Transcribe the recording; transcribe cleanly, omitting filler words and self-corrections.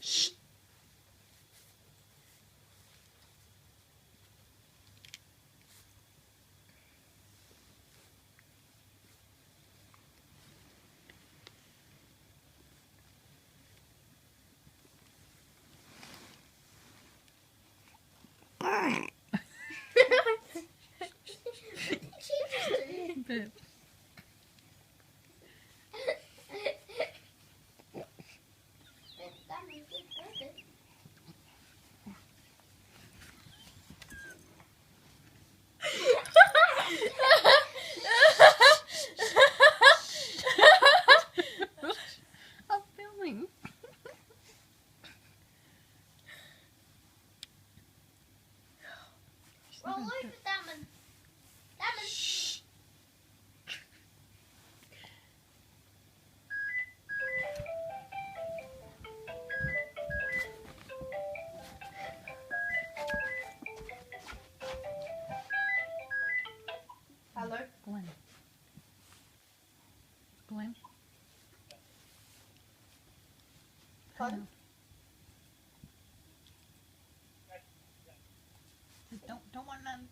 Shh. But I'm filming. Roll over, Damon. Damon. Shh. Hello. Glenn. Glenn. Pardon? Don't want none.